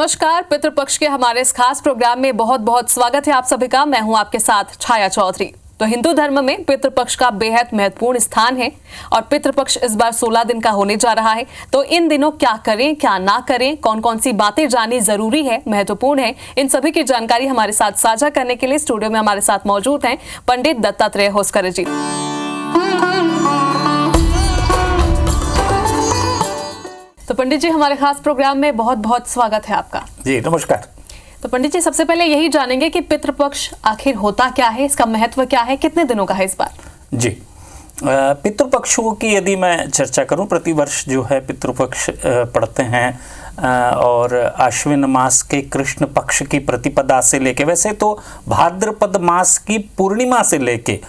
नमस्कार। पितृपक्ष के हमारे इस खास प्रोग्राम में बहुत बहुत स्वागत है आप सभी का। मैं हूं आपके साथ छाया चौधरी। तो हिंदू धर्म में पितृपक्ष का बेहद महत्वपूर्ण स्थान है और पितृपक्ष इस बार 16 दिन का होने जा रहा है। तो इन दिनों क्या करें क्या ना करें, कौन कौन सी बातें जाननी जरूरी है, महत्वपूर्ण है, इन सभी की जानकारी हमारे साथ साझा करने के लिए स्टूडियो में हमारे साथ मौजूद हैं पंडित दत्तात्रेय होसकर जी। तो पंडित जी, हमारे खास प्रोग्राम में बहुत बहुत स्वागत है आपका। जी नमस्कार। तो पंडित जी, सबसे पहले यही जानेंगे कि पितृपक्ष आखिर होता क्या है, इसका महत्व क्या है, कितने दिनों का है इस बार? जी, पितृपक्षों की यदि मैं चर्चा करूं, प्रतिवर्ष जो है पितृपक्ष पढ़ते हैं और आश्विन मास के कृष्ण पक्ष की प्रतिपदा से लेके, वैसे तो भाद्रपद मास की पूर्णिमा से लेके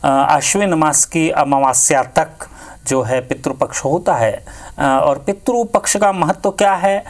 आश्विन मास की अमावस्या तक जो है पितृपक्ष होता है। और पितृपक्ष का महत्व क्या है,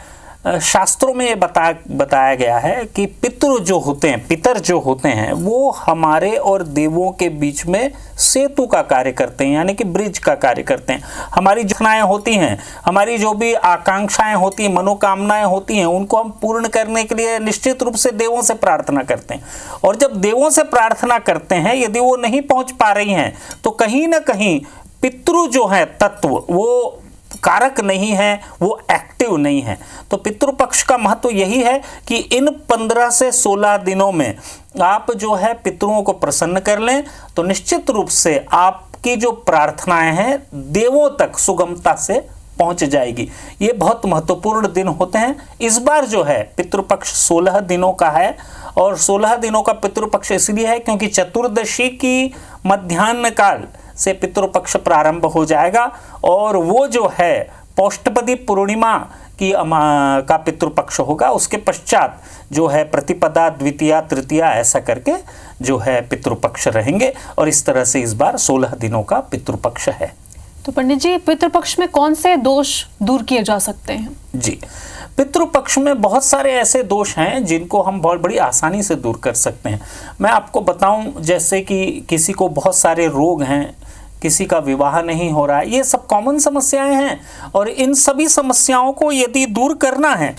शास्त्रों में ये बताया गया है कि पितृ जो होते हैं, पितर जो होते हैं, वो हमारे और देवों के बीच में सेतु का कार्य करते हैं, यानी कि ब्रिज का कार्य करते हैं। हमारी जो इच्छाएं होती हैं, हमारी जो भी आकांक्षाएं होती हैं, मनोकामनाएं होती हैं, उनको हम पूर्ण करने के लिए निश्चित रूप से देवों से प्रार्थना करते हैं। और जब देवों से प्रार्थना करते हैं, यदि वो नहीं पहुंच पा रही हैं, तो कहीं ना कहीं पितृ जो है तत्व, वो कारक नहीं है, वो एक्टिव नहीं है। तो पितृपक्ष का महत्व यही है कि इन 15 से 16 दिनों में आप जो है पितरों को प्रसन्न कर लें, तो निश्चित रूप से आपकी जो प्रार्थनाएं हैं देवों तक सुगमता से पहुंच जाएगी। ये बहुत महत्वपूर्ण दिन होते हैं। इस बार जो है पितृपक्ष 16 दिनों का है, और 16 दिनों का पितृपक्ष इसलिए है क्योंकि चतुर्दशी की मध्याह्न काल से पितृपक्ष प्रारंभ हो जाएगा, और वो जो है पौष्टपदी पूर्णिमा की का पितृपक्ष होगा। उसके पश्चात जो है प्रतिपदा, द्वितीया, तृतीया, ऐसा करके जो है पितृपक्ष रहेंगे। और इस तरह से इस बार 16 दिनों का पितृपक्ष है। तो पंडित जी, पितृपक्ष में कौन से दोष दूर किए जा सकते हैं? जी, पितृपक्ष में बहुत सारे ऐसे दोष हैं जिनको हम बहुत बड़ी आसानी से दूर कर सकते हैं। मैं आपको बताऊं, जैसे कि किसी को बहुत सारे रोग हैं, किसी का विवाह नहीं हो रहा है, ये सब कॉमन समस्याएं हैं। और इन सभी समस्याओं को यदि दूर करना है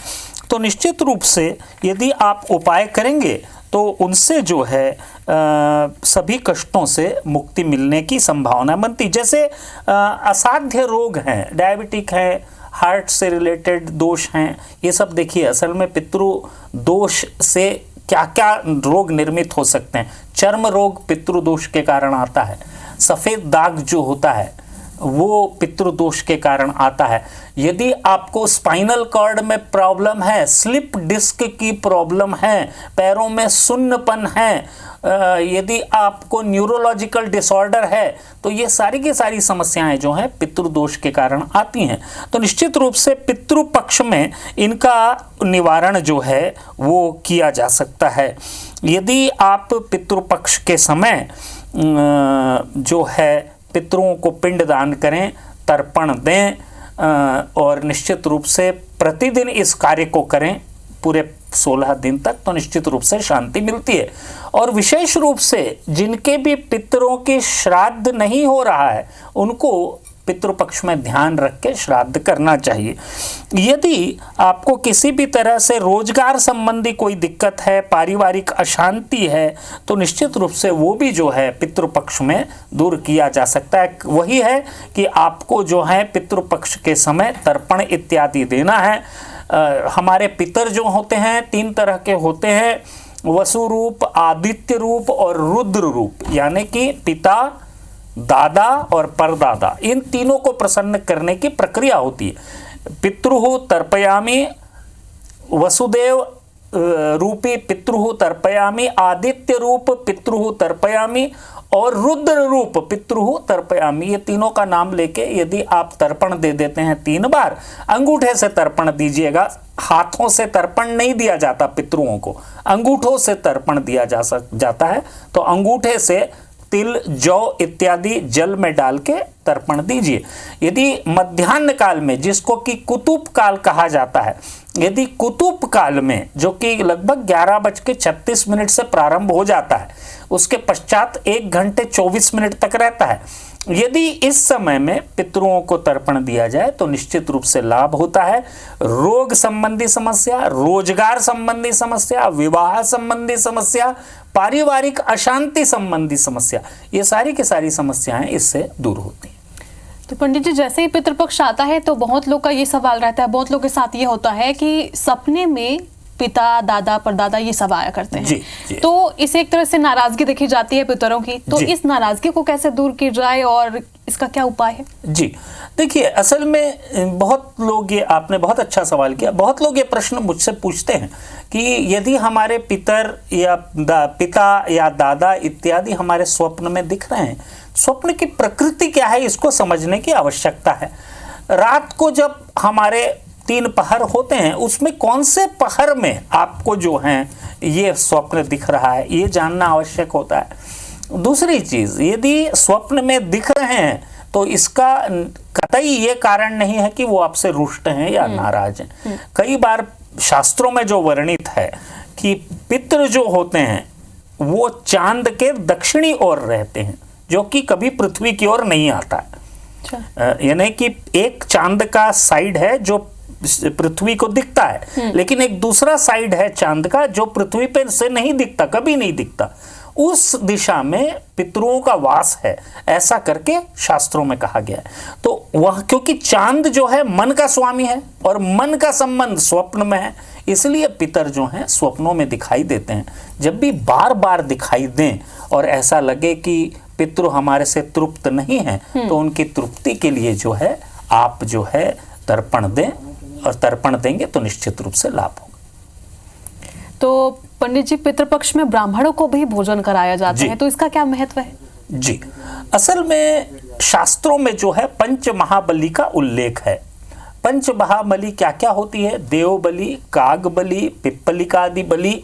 तो निश्चित रूप से यदि आप उपाय करेंगे तो उनसे जो है सभी कष्टों से मुक्ति मिलने की संभावना बनती। जैसे असाध्य रोग हैं, डायबिटिक है, हार्ट से रिलेटेड दोष हैं, ये सब देखिए असल में पितृ दोष से क्या क्या रोग निर्मित हो सकते हैं। चर्म रोग पितृ दोष के कारण आता है। सफ़ेद दाग जो होता है वो पितृदोष के कारण आता है। यदि आपको स्पाइनल कॉर्ड में प्रॉब्लम है, स्लिप डिस्क की प्रॉब्लम है, पैरों में सुन्नपन है, यदि आपको न्यूरोलॉजिकल डिसऑर्डर है, तो ये सारी की सारी समस्याएं जो हैं पितृदोष के कारण आती हैं। तो निश्चित रूप से पितृपक्ष में इनका निवारण जो है वो किया जा सकता है। यदि आप पितृपक्ष के समय जो है पितरों को पिंडदान करें, तर्पण दें और निश्चित रूप से प्रतिदिन इस कार्य को करें पूरे 16 दिन तक, तो निश्चित रूप से शांति मिलती है। और विशेष रूप से जिनके भी पितरों की श्राद्ध नहीं हो रहा है, उनको पितृपक्ष में ध्यान रख के श्राद्ध करना चाहिए। यदि आपको किसी भी तरह से रोजगार संबंधी कोई दिक्कत है, पारिवारिक अशांति है, तो निश्चित रूप से वो भी जो है पितृपक्ष में दूर किया जा सकता है। वही है कि आपको जो है पितृपक्ष के समय तर्पण इत्यादि देना है। हमारे पितर जो होते हैं 3 तरह के होते हैं, वसु रूप, आदित्य रूप और रुद्र रूप, यानी कि पिता, दादा और परदादा, इन तीनों को प्रसन्न करने की प्रक्रिया होती है। पितृहु तर्पयामि, वसुदेव रूपी पितृहु तर्पयामि, आदित्य रूप पितृहु तर्पयामि और रुद्र रूप पितृहु तर्पयामि। ये तीनों का नाम लेके यदि आप तर्पण दे देते हैं 3 बार, अंगूठे से तर्पण दीजिएगा। हाथों से तर्पण नहीं दिया जाता पितरों को, अंगूठों से तर्पण दिया जाता है। तो अंगूठे से तिल, जौ इत्यादि जल में डाल के तर्पण दीजिए। यदि मध्याह्न काल में, जिसको कि कुतुब काल कहा जाता है, यदि कुतुब काल में, जो कि लगभग 11:36 से प्रारंभ हो जाता है, उसके पश्चात 1 घंटे 24 मिनट तक रहता है। यदि इस समय में पितरों को तर्पण दिया जाए तो निश्चित रूप से लाभ होता है। रोग संबंधी समस्या, रोजगार संबंधी समस्या, विवाह संबंधी समस्या, पारिवारिक अशांति संबंधी समस्या, ये सारी की सारी समस्याएं इससे दूर होती हैं। तो पंडित जी, जैसे ही पितृपक्ष आता है तो बहुत लोग का ये सवाल रहता है, बहुत लोग के साथ ये होता है कि सपने में पिता, दादा, परदादा ये सब आया करते हैं। जी। तो इसे एक तरह से नाराजगी देखी जाती है पितरों की, तो इस नाराजगी को कैसे दूर की जाए और इसका क्या उपाय है? जी देखिए, असल में बहुत लोग, ये आपने बहुत अच्छा सवाल किया, बहुत लोग ये प्रश्न मुझसे पूछते हैं कि यदि हमारे पितर या पिता या दादा इत्यादि हमारे स्वप्न में दिख रहे हैं, स्वप्न की प्रकृति क्या है इसको समझने की आवश्यकता है। रात को जब हमारे 3 पहर होते हैं, उसमें कौन से पहर में आपको जो है ये स्वप्न दिख रहा है, ये जानना आवश्यक होता है। दूसरी चीज, यदि स्वप्न में दिख रहे हैं तो इसका कतई ये कारण नहीं है कि वो आपसे रुष्ट हैं या नाराज हैं। कई बार शास्त्रों में जो वर्णित है कि पितृ जो होते हैं वो चांद के दक्षिणी ओर रहते हैं, जो कि कभी पृथ्वी की ओर नहीं आता है। यानी कि एक चांद का साइड है जो पृथ्वी को दिखता है, लेकिन एक दूसरा साइड है चांद का जो पृथ्वी पे से नहीं दिखता, कभी नहीं दिखता। उस दिशा में पितरों का वास है, ऐसा करके शास्त्रों में कहा गया है। तो वह, क्योंकि चांद जो है मन का स्वामी है और मन का संबंध स्वप्न में है, इसलिए पितर जो हैं स्वप्नों में दिखाई देते हैं। जब भी बार बार दिखाई दें और ऐसा लगे कि पितृ हमारे से तृप्त नहीं है, तो उनकी तृप्ति के लिए जो है आप जो है तर्पण दें, और तर्पण देंगे तो निश्चित रूप से लाभ होगा। तो पंडित जी, पितृपक्ष में ब्राह्मणों को भी भोजन कराया जाता है, तो इसका क्या महत्व है? जी, असल में शास्त्रों में जो है पंच महाबली का उल्लेख है। पंच महाबली क्या क्या होती है? देव बलि, काग बलि, पिप्पलिकादि बलि,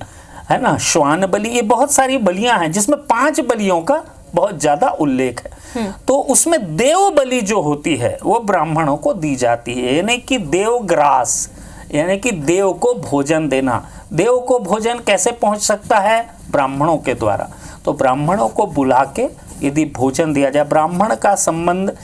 है ना, श्वान बलि, ये बहुत सारी बलियां हैं जिसमें 5 बलियों का बहुत ज्यादा उल्लेख है। तो उसमें देव बलि जो होती है वो ब्राह्मणों को दी जाती है, यानी कि देवग्रास, यानी कि देव को भोजन देना। देव को भोजन कैसे पहुंच सकता है? ब्राह्मणों के द्वारा। तो ब्राह्मणों को बुला के यदि भोजन दिया जाए, ब्राह्मण का संबंध,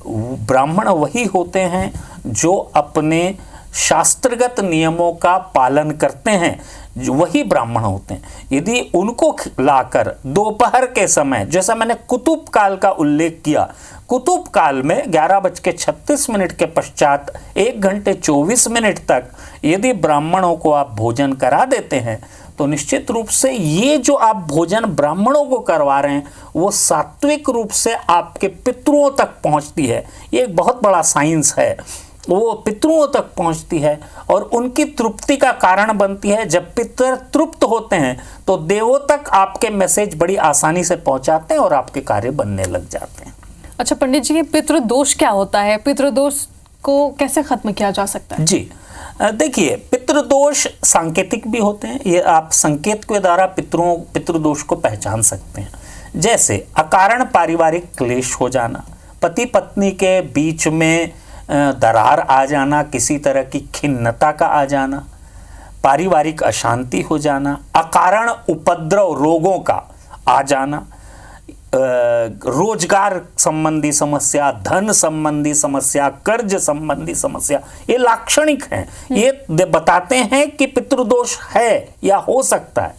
ब्राह्मण वही होते हैं जो अपने शास्त्रगत नियमों का पालन करते हैं, वही ब्राह्मण होते हैं। यदि उनको लाकर दोपहर के समय, जैसा मैंने कुतुब काल का उल्लेख किया, कुतुब काल में 11:36 के पश्चात 1 घंटे 24 मिनट तक यदि ब्राह्मणों को आप भोजन करा देते हैं तो निश्चित रूप से ये जो आप भोजन ब्राह्मणों को करवा रहे हैं वो सात्विक रूप से आपके पितरों तक पहुंचती है। ये एक बहुत बड़ा साइंस है, वो पितरों तक पहुंचती है और उनकी तृप्ति का कारण बनती है। जब पितर तृप्त होते हैं तो देवों तक आपके मैसेज बड़ी आसानी से पहुंचाते हैं और आपके कार्य बनने लग जाते हैं। अच्छा पंडित जी, ये पितृदोष क्या होता है? पितृदोष को कैसे खत्म किया जा सकता है? जी देखिए, पितृदोष सांकेतिक भी होते हैं, ये आप संकेत के द्वारा पितृदोष को पहचान सकते हैं। जैसे अकारण पारिवारिक क्लेश हो जाना, पति पत्नी के बीच में दरार आ जाना, किसी तरह की खिन्नता का आ जाना, पारिवारिक अशांति हो जाना, अकारण उपद्रव रोगों का आ जाना, रोजगार संबंधी समस्या, धन संबंधी समस्या, कर्ज संबंधी समस्या, ये लाक्षणिक हैं। ये बताते हैं कि पितृदोष है या हो सकता है।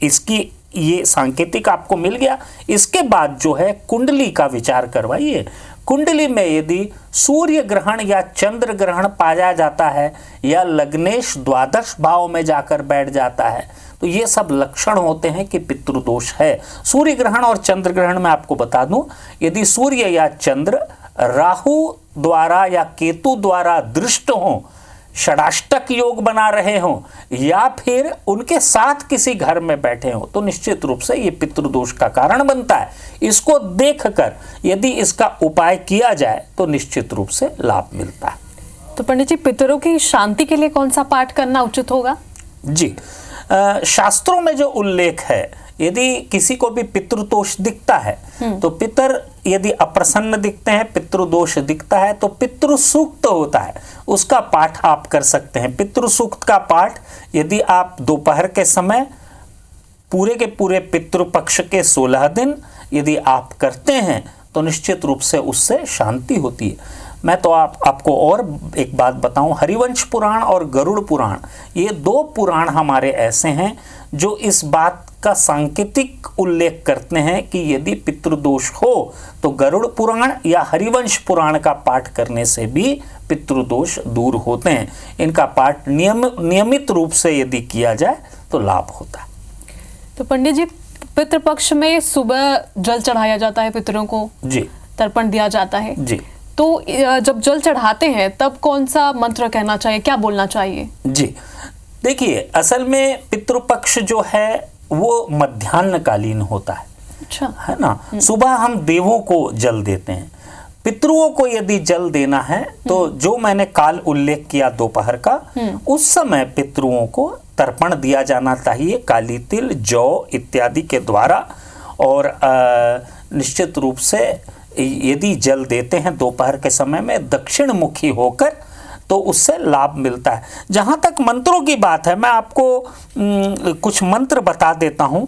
इसकी ये सांकेतिक आपको मिल गया। इसके बाद जो है कुंडली का विचार करवाइए। कुंडली में यदि सूर्य ग्रहण या चंद्र ग्रहण पाया जाता है या लग्नेश द्वादश भाव में जाकर बैठ जाता है तो ये सब लक्षण होते हैं कि पितृदोष है। सूर्य ग्रहण और चंद्र ग्रहण में आपको बता दूं, यदि सूर्य या चंद्र राहु द्वारा या केतु द्वारा दृष्ट हों, षडाष्टक योग बना रहे हों या फिर उनके साथ किसी घर में बैठे हों तो निश्चित रूप से ये पितृदोष का कारण बनता है। इसको देखकर यदि इसका उपाय किया जाए तो निश्चित रूप से लाभ मिलता है। तो पंडित जी, पितरों की शांति के लिए कौन सा पाठ करना उचित होगा? जी, शास्त्रों में जो उल्लेख है, यदि किसी को भी पितृदोष दिखता है तो पितर यदि अप्रसन्न दिखते हैं, पितृदोष दिखता है तो पितृ सूक्त होता है, उसका पाठ आप कर सकते हैं। पितृ सूक्त का पाठ यदि आप दोपहर के समय पूरे के पूरे पितृपक्ष के 16 दिन यदि आप करते हैं तो निश्चित रूप से उससे शांति होती है। मैं तो आपको और एक बात बताऊं, हरिवंश पुराण और गरुड़ पुराण, ये 2 पुराण हमारे ऐसे हैं जो इस बात का सांकेतिक उल्लेख करते हैं कि यदि पितृदोष हो तो गरुड़ पुराण या हरिवंश पुराण का पाठ करने से भी पितृदोष दूर होते हैं। इनका पाठ नियमित रूप से यदि किया जाए तो लाभ होता है। तो पंडित जी, पितृपक्ष में सुबह जल चढ़ाया जाता है पितरों को, जी, तर्पण दिया जाता है जी। तो जब जल चढ़ाते हैं तब कौन सा मंत्र कहना चाहिए, क्या बोलना चाहिए? जी, देखिए, असल में पितृपक्ष जो है वो मध्याह्नकालीन होता है। अच्छा, है ना। सुबह हम देवों को जल देते हैं, पितरों को यदि जल देना है तो जो मैंने काल उल्लेख किया दोपहर का, उस समय पितरों को तर्पण दिया जाना चाहिए काली तिल, जौ इत्यादि के द्वारा। और निश्चित रूप से यदि जल देते हैं दोपहर के समय में दक्षिण मुखी होकर तो उससे लाभ मिलता है। जहाँ तक मंत्रों की बात है, मैं आपको कुछ मंत्र बता देता हूँ।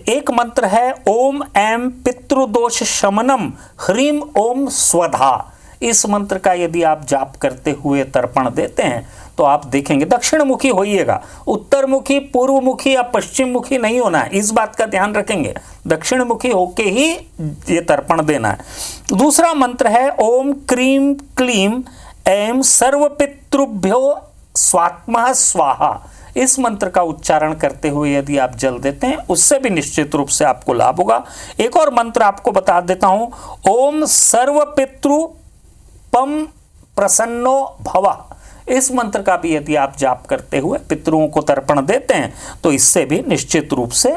एक मंत्र है ओम ऐं पितृदोष शमनम ह्रीम ओम स्वधा। इस मंत्र का यदि आप जाप करते हुए तर्पण देते हैं तो आप देखेंगे, दक्षिण मुखी होइएगा, उत्तर मुखी, पूर्व मुखी या पश्चिम मुखी नहीं होना है, इस बात का ध्यान रखेंगे। दक्षिण मुखी होके ही ये तर्पण देना है। दूसरा मंत्र है ओम क्रीम क्लीम ऐं सर्व पितृभ्यो स्वात्मा स्वाहा। इस मंत्र का उच्चारण करते हुए यदि आप जल देते हैं उससे भी निश्चित रूप से आपको लाभ होगा। एक और मंत्र आपको बता देता हूं, ओम सर्व पितृ पम प्रसन्नो भवा। इस मंत्र का भी यदि आप जाप करते हुए पितरों को तर्पण देते हैं तो इससे भी निश्चित रूप से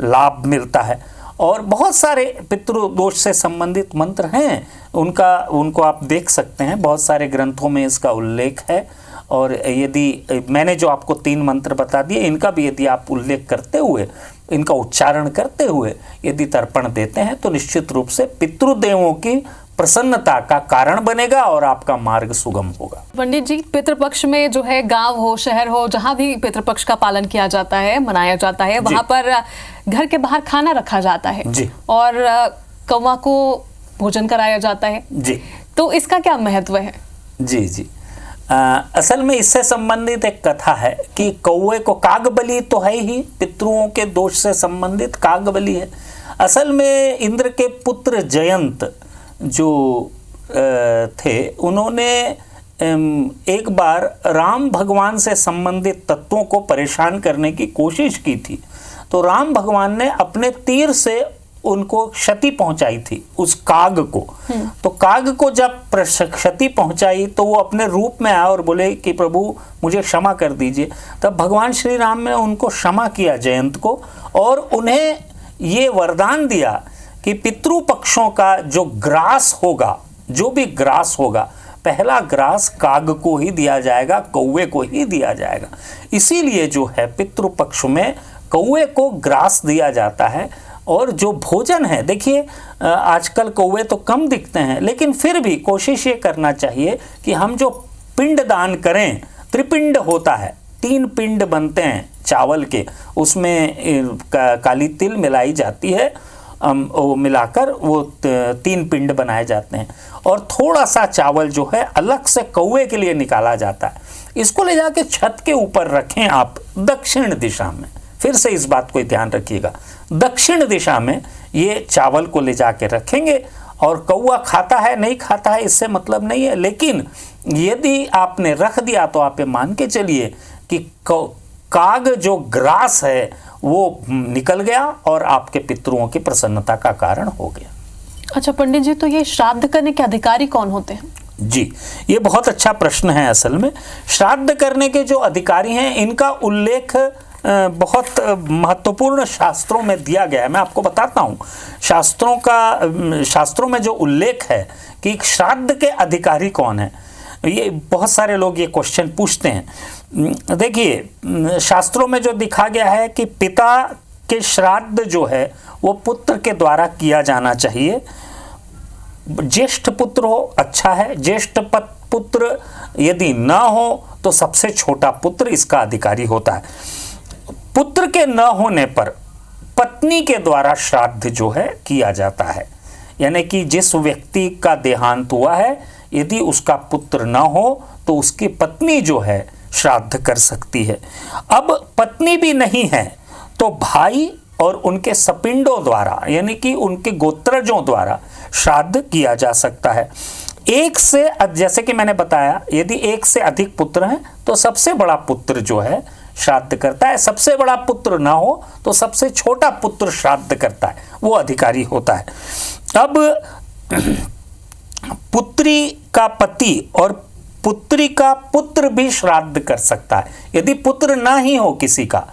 लाभ मिलता है। और बहुत सारे पितृदोष से संबंधित मंत्र हैं, उनको आप देख सकते हैं, बहुत सारे ग्रंथों में इसका उल्लेख है। और यदि मैंने जो आपको 3 मंत्र बता दिए, इनका भी यदि आप उल्लेख करते हुए, इनका उच्चारण करते हुए यदि तर्पण देते हैं तो निश्चित रूप से पितृदेवों की प्रसन्नता का कारण बनेगा और आपका मार्ग सुगम होगा। पंडित जी, पितृपक्ष में जो है गांव हो शहर हो, जहां भी पितृपक्ष का पालन किया जाता है, मनाया जाता है, वहां पर घर के बाहर खाना रखा जाता है जी। और कौवा को भोजन कराया जाता है जी। तो इसका क्या महत्व है? जी जी, असल में इससे संबंधित एक कथा है कि कौवे को, कागबली तो है ही, पितरों के दोष से संबंधित कागबली है। असल में इंद्र के पुत्र जयंत जो थे, उन्होंने एक बार राम भगवान से संबंधित तत्वों को परेशान करने की कोशिश की थी। तो राम भगवान ने अपने तीर से उनको क्षति पहुंचाई थी, उस काग को। तो काग को जब क्षति पहुंचाई तो वो अपने रूप में आया और बोले कि प्रभु मुझे क्षमा कर दीजिए। तब भगवान श्री राम ने उनको क्षमा किया, जयंत को, और उन्हें ये वरदान दिया कि पितृपक्षों का जो ग्रास होगा, जो भी ग्रास होगा, पहला ग्रास काग को ही दिया जाएगा, कौवे को ही दिया जाएगा। इसीलिए जो है पितृपक्ष में कौवे को ग्रास दिया जाता है। और जो भोजन है, देखिए आजकल कौवे तो कम दिखते हैं, लेकिन फिर भी कोशिश ये करना चाहिए कि हम जो पिंड दान करें, त्रिपिंड होता है, 3 पिंड बनते हैं चावल के, उसमें काली तिल मिलाई जाती है, वो मिलाकर वो 3 पिंड बनाए जाते हैं। और थोड़ा सा चावल जो है अलग से कौवे के लिए निकाला जाता है। इसको ले जाके छत के ऊपर रखें आप, दक्षिण दिशा में। फिर से इस बात को ध्यान रखिएगा, दक्षिण दिशा में ये चावल को ले जाके रखेंगे। और कौवा खाता है नहीं खाता है इससे मतलब नहीं है, लेकिन यदि आपने रख दिया तो आप ये मान के चलिए कि काग जो ग्रास है वो निकल गया और आपके पितरों की प्रसन्नता का कारण हो गया। अच्छा पंडित जी, तो ये श्राद्ध करने के अधिकारी कौन होते हैं? जी, ये बहुत अच्छा प्रश्न है। असल में श्राद्ध करने के जो अधिकारी हैं, इनका उल्लेख बहुत महत्वपूर्ण शास्त्रों में दिया गया है। मैं आपको बताता हूँ, शास्त्रों में जो उल्लेख है कि श्राद्ध के अधिकारी कौन है, ये बहुत सारे लोग ये क्वेश्चन पूछते हैं। देखिए, शास्त्रों में जो दिखा गया है कि पिता के श्राद्ध जो है वो पुत्र के द्वारा किया जाना चाहिए। ज्येष्ठ पुत्र हो अच्छा है, ज्येष्ठ पुत्र यदि ना हो तो सबसे छोटा पुत्र इसका अधिकारी होता है। पुत्र के न होने पर पत्नी के द्वारा श्राद्ध जो है किया जाता है, यानी कि जिस व्यक्ति का देहांत हुआ है यदि उसका पुत्र न हो तो उसकी पत्नी जो है श्राद्ध कर सकती है। अब पत्नी भी नहीं है तो भाई और उनके सपिंडों द्वारा यानी कि उनके गोत्रजों द्वारा श्राद्ध किया जा सकता है। एक से, जैसे कि मैंने बताया, यदि एक से अधिक पुत्र हैं तो सबसे बड़ा पुत्र जो है श्राद्ध करता है, सबसे बड़ा पुत्र ना हो तो सबसे छोटा पुत्र श्राद्ध करता है, वो अधिकारी होता है। अब पुत्री का पति और पुत्री का पुत्र भी श्राद्ध कर सकता है। यदि पुत्र ना ही हो किसी का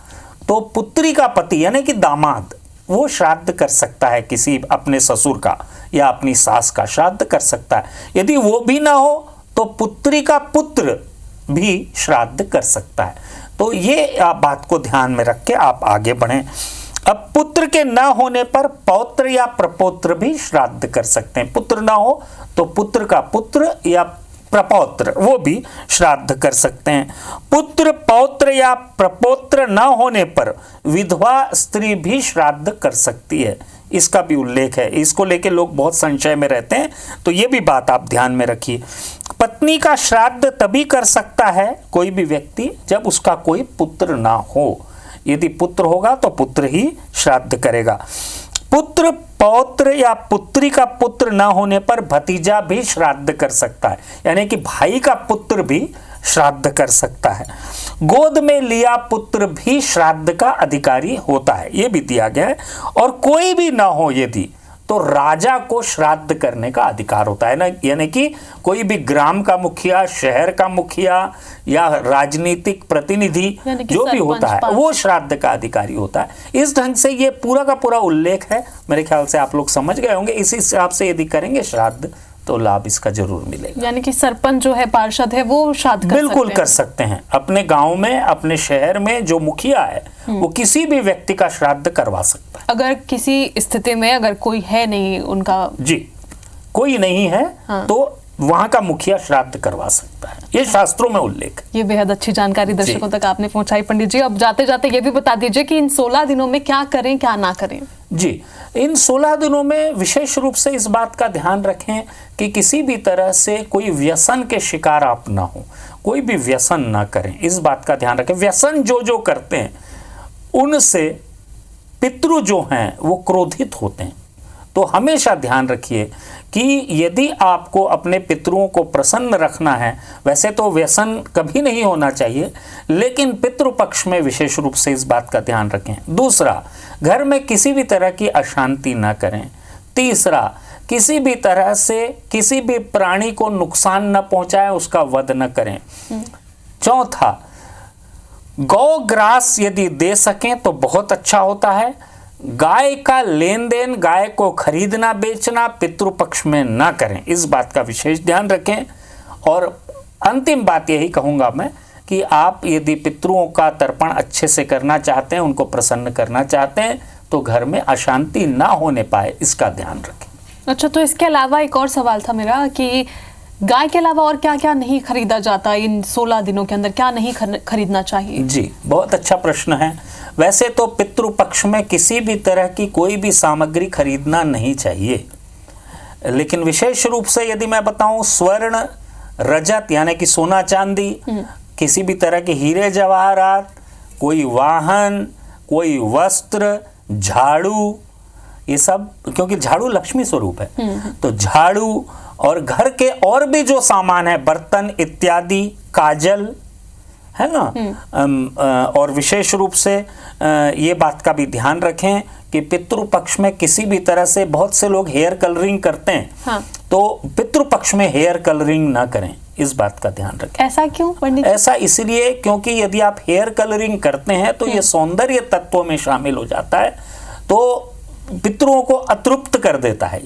तो पुत्री का पति यानी कि दामाद वो श्राद्ध कर सकता है, किसी अपने ससुर का या अपनी सास का श्राद्ध कर सकता है। यदि वो भी ना हो तो पुत्री का पुत्र भी श्राद्ध कर सकता है। तो ये बात को ध्यान में रख के आप आगे बढ़ें। अब पुत्र के न होने पर पौत्र या प्रपौत्र भी श्राद्ध कर सकते हैं। पुत्र ना हो तो पुत्र का पुत्र या प्रपौत्र वो भी श्राद्ध कर सकते हैं। पुत्र पौत्र या प्रपौत्र न होने पर विधवा स्त्री भी श्राद्ध कर सकती है, इसका भी उल्लेख है। इसको लेके लोग बहुत संशय में रहते हैं, तो ये भी बात आप ध्यान में रखिए। पत्नी का श्राद्ध तभी कर सकता है कोई भी व्यक्ति जब उसका कोई पुत्र ना हो। यदि पुत्र होगा तो पुत्र ही श्राद्ध करेगा। पुत्र पौत्र या पुत्री का पुत्र न होने पर भतीजा भी श्राद्ध कर सकता है, यानी कि भाई का पुत्र भी श्राद्ध कर सकता है। गोद में लिया पुत्र भी श्राद्ध का अधिकारी होता है, यह भी दिया गया है। और कोई भी ना हो यदि तो राजा को श्राद्ध करने का अधिकार होता है ना, यानी कि कोई भी ग्राम का मुखिया, शहर का मुखिया या राजनीतिक प्रतिनिधि जो भी होता है वो श्राद्ध का अधिकारी होता है। इस ढंग से ये पूरा का पूरा उल्लेख है, मेरे ख्याल से आप लोग समझ गए होंगे। इसी हिसाब से यदि करेंगे श्राद्ध तो लाभ इसका जरूर मिलेगा। यानी कि सरपंच जो है, पार्षद है, वो श्राद्ध बिल्कुल कर सकते हैं। अपने गांव में, अपने शहर में जो मुखिया है वो किसी भी व्यक्ति का श्राद्ध करवा सकता है। अगर किसी स्थिति में अगर कोई है नहीं उनका, जी कोई नहीं है तो वहां का मुखिया श्राद्ध करवा सकता है, ये शास्त्रों में उल्लेख। ये बेहद अच्छी जानकारी दर्शकों तक आपने पहुंचाई पंडित जी। अब जाते जाते ये भी बता दीजिए कि इन 16 दिनों में क्या करें क्या ना करें। जी, इन 16 दिनों में विशेष रूप से इस बात का ध्यान रखें कि किसी भी तरह से कोई व्यसन के शिकार आप ना हो, कोई भी व्यसन ना करें, इस बात का ध्यान रखें। व्यसन जो करते हैं उनसे पितृ जो हैं वो क्रोधित होते हैं। तो हमेशा ध्यान रखिए कि यदि आपको अपने पितरों को प्रसन्न रखना है, वैसे तो व्यसन कभी नहीं होना चाहिए, लेकिन पितृपक्ष में विशेष रूप से इस बात का ध्यान रखें। दूसरा, घर में किसी भी तरह की अशांति ना करें। तीसरा, किसी भी तरह से किसी भी प्राणी को नुकसान न पहुंचाए, उसका वध न करें। चौथा, गौ ग्रास यदि दे सकें तो बहुत अच्छा होता है। गाय का लेन देन, गाय को खरीदना बेचना पितृपक्ष में ना करें, इस बात का विशेष ध्यान रखें। और अंतिम बात यही कहूँगा मैं कि आप यदि पितरों का तर्पण अच्छे से करना चाहते हैं, उनको प्रसन्न करना चाहते हैं, तो घर में अशांति ना होने पाए, इसका ध्यान रखें। अच्छा, तो इसके अलावा एक और सवाल था मेरा कि गाय के अलावा और क्या क्या नहीं खरीदा जाता इन 16 दिनों के अंदर, क्या नहीं खरीदना चाहिए? जी, बहुत अच्छा प्रश्न है। वैसे तो पितृपक्ष में किसी भी तरह की कोई भी सामग्री खरीदना नहीं चाहिए, लेकिन विशेष रूप से यदि मैं बताऊं, स्वर्ण रजत यानी कि सोना चांदी, किसी भी तरह के हीरे जवाहरात, कोई वाहन, कोई वस्त्र, झाड़ू, ये सब, क्योंकि झाड़ू लक्ष्मी स्वरूप है, तो झाड़ू और घर के और भी जो सामान है, बर्तन इत्यादि, काजल, है ना। और विशेष रूप से ये बात का भी ध्यान रखें कि पितृपक्ष में किसी भी तरह से, बहुत से लोग हेयर कलरिंग करते हैं, हाँ। तो पितृपक्ष में हेयर कलरिंग ना करें, इस बात का ध्यान रखें। ऐसा क्यों पंडित? ऐसा इसलिए क्योंकि यदि आप हेयर कलरिंग करते हैं तो ये सौंदर्य तत्वों में शामिल हो जाता है, तो पितरों को अतृप्त कर देता है,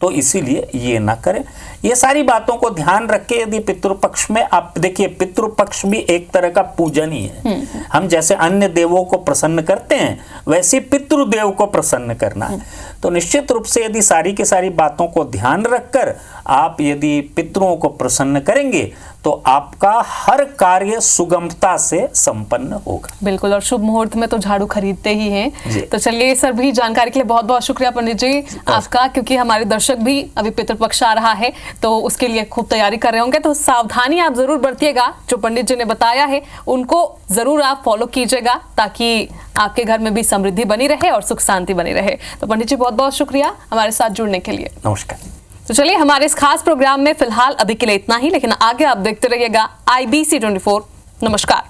तो इसीलिए ये ना करें। ये सारी बातों को ध्यान रख के यदि पितृपक्ष में, आप देखिए पितृपक्ष भी एक तरह का पूजन ही है। हम जैसे अन्य देवों को प्रसन्न करते हैं, वैसे पितृदेव को प्रसन्न करना है। तो निश्चित रूप से यदि सारी की सारी बातों को ध्यान रखकर आप यदि पितरों को प्रसन्न करेंगे तो आपका हर कार्य सुगमता से संपन्न होगा। बिल्कुल, और शुभ मुहूर्त में तो झाड़ू खरीदते ही हैं। तो चलिए, सर भी जानकारी के लिए बहुत बहुत शुक्रिया पंडित जी आपका, क्योंकि हमारे दर्शक भी अभी पितृपक्ष आ रहा है तो उसके लिए खूब तैयारी कर रहे होंगे। तो सावधानी आप जरूर बरतिएगा, जो पंडित जी ने बताया है उनको जरूर आप फॉलो कीजिएगा, ताकि आपके घर में भी समृद्धि बनी रहे और सुख शांति बनी रहे। तो पंडित जी बहुत बहुत शुक्रिया हमारे साथ जुड़ने के लिए। नमस्कार। तो चलिए, हमारे इस खास प्रोग्राम में फिलहाल अभी के लिए इतना ही, लेकिन आगे आप देखते रहिएगा IBC 24। नमस्कार।